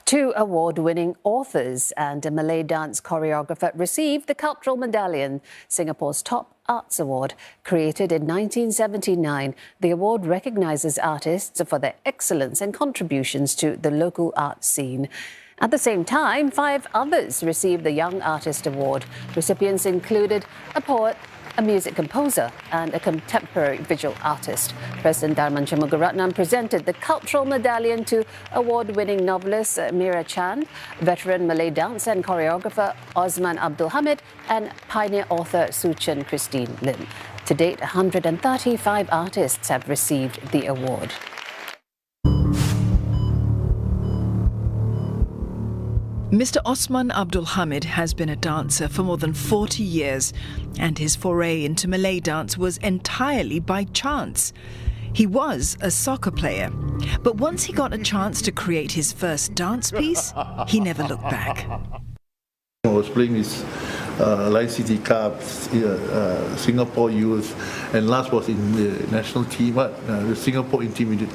Two award-winning authors and a Malay dance choreographer received the Cultural Medallion, Singapore's top arts award. Created in 1979, the award recognises artists for their excellence and contributions to the local art scene. At the same time, 5 others received the Young Artist Award. Recipients included a poet, a music composer and a contemporary visual artist. President Tharman Shanmugaratnam presented the Cultural Medallion to award-winning novelist Meira Chand, veteran Malay dance and choreographer Osman Abdul Hamid and pioneer author Suchen Christine Lim. To date, 135 artists have received the award. Mr. Osman Abdul Hamid has been a dancer for more than 40 years, and his foray into Malay dance was entirely by chance. He was a soccer player, but once he got a chance to create his first dance piece, he never looked back. I was playing this Lion City Cup, Singapore youth, and last was in the national team, the Singapore intermediate.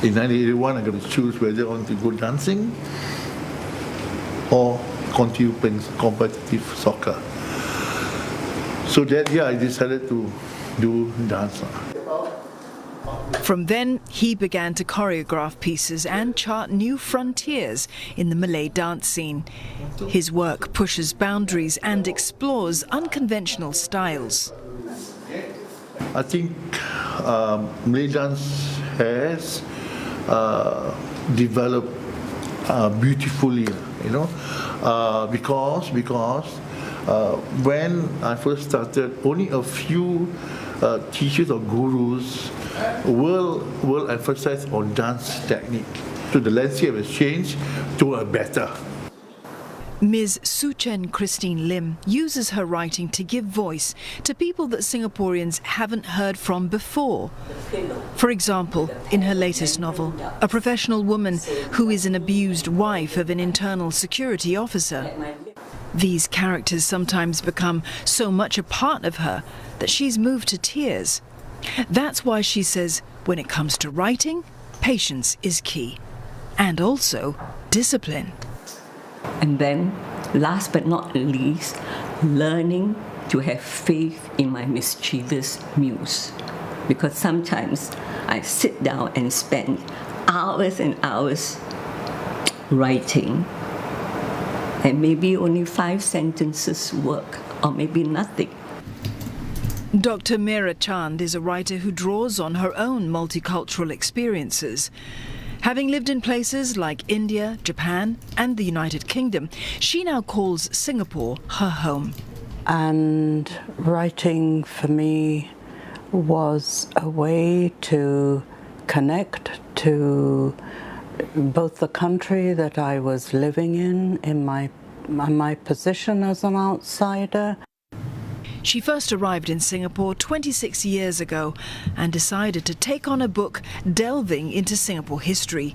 In 1981, I got to choose whether I want to go dancing or continue playing competitive soccer. So that year I decided to do dance. From then, he began to choreograph pieces and chart new frontiers in the Malay dance scene. His work pushes boundaries and explores unconventional styles. I think Malay dance has developed beautifully, because when I first started, only a few teachers or gurus will emphasize on dance technique. So the landscape has changed to a better. Ms. Suchen Christine Lim uses her writing to give voice to people that Singaporeans haven't heard from before. For example, in her latest novel, a professional woman who is an abused wife of an internal security officer. These characters sometimes become so much a part of her that she's moved to tears. That's why she says, when it comes to writing, patience is key. And also discipline. And then, last but not least, learning to have faith in my mischievous muse. Because sometimes I sit down and spend hours and hours writing, and maybe only 5 sentences work, or maybe nothing. Dr. Meira Chand is a writer who draws on her own multicultural experiences. Having lived in places like India, Japan and the United Kingdom, she now calls Singapore her home. And writing for me was a way to connect to both the country that I was living in my position as an outsider. She first arrived in Singapore 26 years ago and decided to take on a book delving into Singapore history.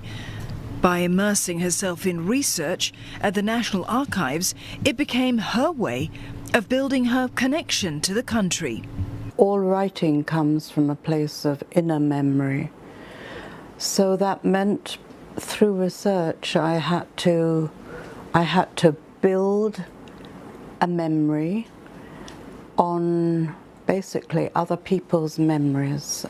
By immersing herself in research at the National Archives, it became her way of building her connection to the country. All writing comes from a place of inner memory. So that meant through research I had to build a memory on basically other people's memories.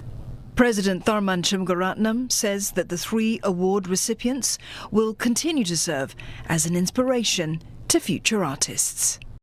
President Tharman Shanmugaratnam says that the 3 award recipients will continue to serve as an inspiration to future artists.